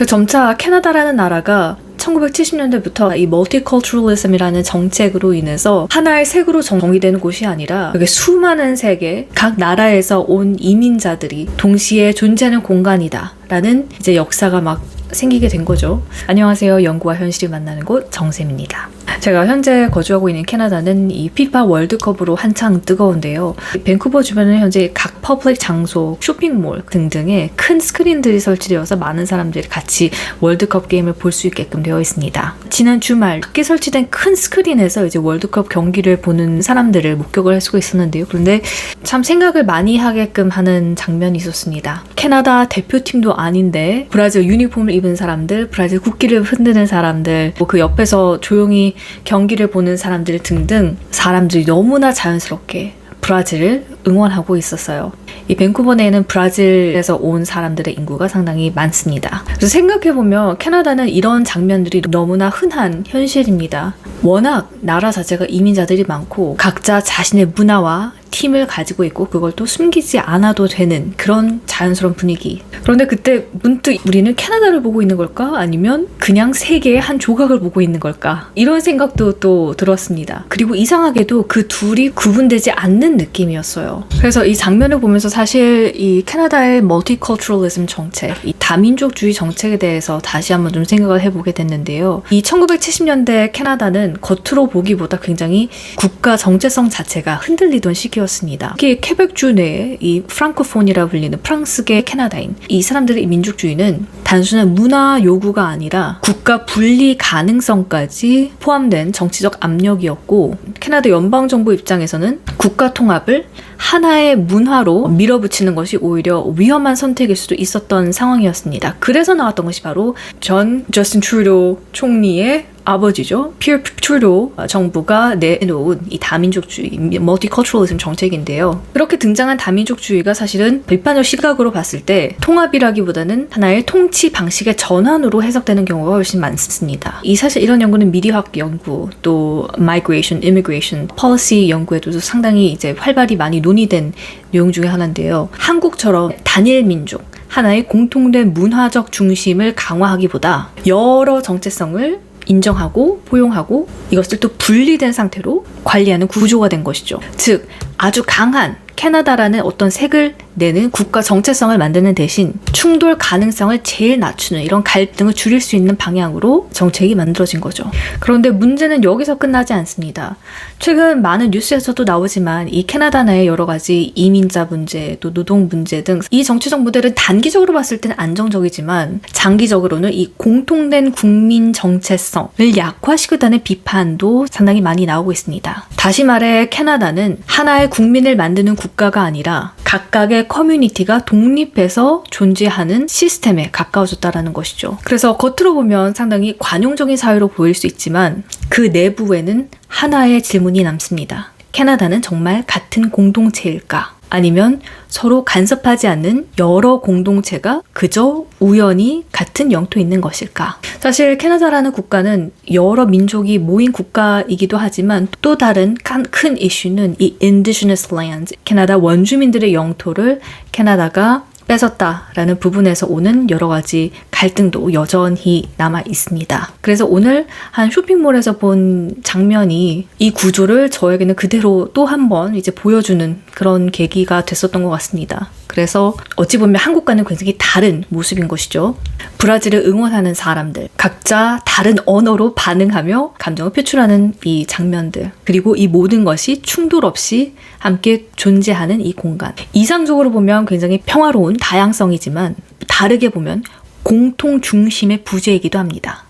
점차 캐나다라는 나라가 1970년대부터 이 멀티컬처럴리즘이라는 정책으로 인해서 하나의 색으로 정의되는 곳이 아니라 여기 수많은 색의 각 나라에서 온 이민자들이 동시에 존재하는 공간이다 라는 이제 역사가 막 생기게 된 거죠. 안녕하세요. 연구와 현실이 만나는 곳 정샘입니다. 제가 현재 거주하고 있는 캐나다는 이 피파 월드컵으로 한창 뜨거운데요. 밴쿠버 주변에는 현재 각 퍼블릭 장소, 쇼핑몰 등등의 큰 스크린들이 설치되어서 많은 사람들이 같이 월드컵 게임을 볼 수 있게끔 되어 있습니다. 지난 주말 밖에 설치된 큰 스크린에서 이제 월드컵 경기를 보는 사람들을 목격을 할 수가 있었는데요. 그런데 참 생각을 많이 하게끔 하는 장면이 있었습니다. 캐나다 대표팀도 아닌데 브라질 유니폼을 입은 사람들, 브라질 국기를 흔드는 사람들, 그 옆에서 조용히 경기를 보는 사람들 등등 사람들이 너무나 자연스럽게 브라질을 응원하고 있었어요. 이 밴쿠버 내에는 브라질에서 온 사람들의 인구가 상당히 많습니다. 그래서 생각해보면 캐나다는 이런 장면들이 너무나 흔한 현실입니다. 워낙 나라 자체가 이민자들이 많고 각자 자신의 문화와 팀을 가지고 있고 그걸 또 숨기지 않아도 되는 그런 자연스러운 분위기. 그런데 그때 문득 우리는 캐나다를 보고 있는 걸까? 아니면 그냥 세계의 한 조각을 보고 있는 걸까? 이런 생각도 또 들었습니다. 그리고 이상하게도 그 둘이 구분되지 않는 느낌이었어요. 그래서 이 장면을 보면서 사실 이 캐나다의 멀티컬처럴리즘 정책, 이 다민족주의 정책에 대해서 다시 한번 좀 생각을 해보게 됐는데요. 이 1970년대 캐나다는 겉으로 보기보다 굉장히 국가 정체성 자체가 흔들리던 시기였습니다. 특히 퀘벡주 내에 이 프랑코폰이라 불리는 프랑스계 캐나다인 이 사람들의 민족주의는 단순한 문화 요구가 아니라 국가 분리 가능성까지 포함된 정치적 압력이었고 캐나다 연방정부 입장에서는 국가 통합을 하나의 문화로 밀어붙이는 것이 오히려 위험한 선택일 수도 있었던 상황이었습니다. 그래서 나왔던 것이 바로 저스틴 트루도 총리의 아버지죠. 피어 트루도 정부가 내놓은 이 다민족주의, 멀티컬처럴리즘 정책인데요. 그렇게 등장한 다민족주의가 사실은 비판적 시각으로 봤을 때 통합이라기보다는 하나의 통치 방식의 전환으로 해석되는 경우가 훨씬 많습니다. 사실 이런 연구는 미디어학 연구, 또 migration, immigration, policy 연구에도 상당히 이제 활발히 많이 논의된 내용 중에 하나인데요. 한국처럼 단일 민족, 하나의 공통된 문화적 중심을 강화하기보다 여러 정체성을 인정하고 포용하고 이것을 또 분리된 상태로 관리하는 구조가 된 것이죠. 즉 아주 강한 캐나다라는 어떤 색을 내는 국가 정체성을 만드는 대신 충돌 가능성을 제일 낮추는 이런 갈등을 줄일 수 있는 방향으로 정책이 만들어진 거죠. 그런데 문제는 여기서 끝나지 않습니다. 최근 많은 뉴스에서도 나오지만 이 캐나다 내의 여러 가지 이민자 문제, 또 노동 문제 등 이 정치적 모델은 단기적으로 봤을 때는 안정적이지만 장기적으로는 이 공통된 국민 정체성을 약화시키다는 비판도 상당히 많이 나오고 있습니다. 다시 말해 캐나다는 하나의 국민을 만드는 국가가 아니라 각각의 커뮤니티가 독립해서 존재하는 시스템에 가까워졌다는 것이죠. 그래서 겉으로 보면 상당히 관용적인 사회로 보일 수 있지만 그 내부에는 하나의 질문이 남습니다. 캐나다는 정말 같은 공동체일까? 아니면 서로 간섭하지 않는 여러 공동체가 그저 우연히 같은 영토에 있는 것일까? 사실 캐나다라는 국가는 여러 민족이 모인 국가이기도 하지만 또 다른 큰 이슈는 이 indigenous land, 캐나다 원주민들의 영토를 캐나다가 뺏었다라는 부분에서 오는 여러 가지 갈등도 여전히 남아 있습니다. 그래서 오늘 한 쇼핑몰에서 본 장면이 이 구조를 저에게는 그대로 또 한 번 이제 보여주는 그런 계기가 됐었던 것 같습니다. 그래서 어찌 보면 한국과는 굉장히 다른 모습인 것이죠. 브라질을 응원하는 사람들, 각자 다른 언어로 반응하며 감정을 표출하는 이 장면들, 그리고 이 모든 것이 충돌 없이 함께 존재하는 이 공간. 이상적으로 보면 굉장히 평화로운 다양성이지만 다르게 보면 공통 중심의 부재이기도 합니다.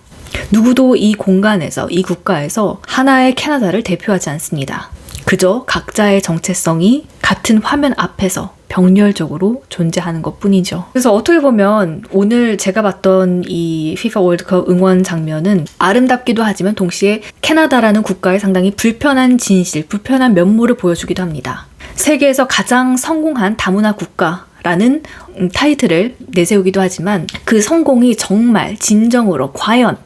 누구도 이 공간에서, 이 국가에서 하나의 캐나다를 대표하지 않습니다. 그저 각자의 정체성이 같은 화면 앞에서 병렬적으로 존재하는 것뿐이죠. 그래서 어떻게 보면 오늘 제가 봤던 이 FIFA 월드컵 응원 장면은 아름답기도 하지만 동시에 캐나다라는 국가의 상당히 불편한 진실, 불편한 면모를 보여주기도 합니다. 세계에서 가장 성공한 다문화 국가라는 타이틀을 내세우기도 하지만 그 성공이 정말 진정으로 과연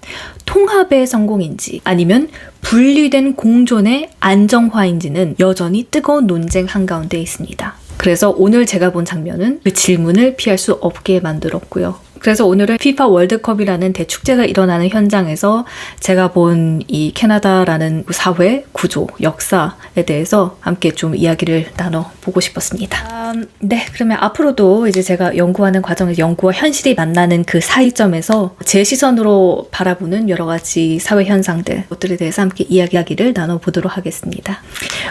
통합의 성공인지 아니면 분리된 공존의 안정화인지는 여전히 뜨거운 논쟁 한가운데 있습니다. 그래서 오늘 제가 본 장면은 그 질문을 피할 수 없게 만들었고요. 그래서 오늘은 FIFA 월드컵이라는 대축제가 일어나는 현장에서 제가 본 이 캐나다라는 사회, 구조, 역사에 대해서 함께 좀 이야기를 나눠보고 싶었습니다. 네, 그러면 앞으로도 이제 제가 연구하는 과정에서 연구와 현실이 만나는 그 사이점에서 제 시선으로 바라보는 여러 가지 사회 현상들, 것들에 대해서 함께 이야기하기를 나눠보도록 하겠습니다.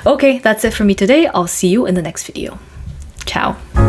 Okay, that's it for me today. I'll see you in the next video. Ciao.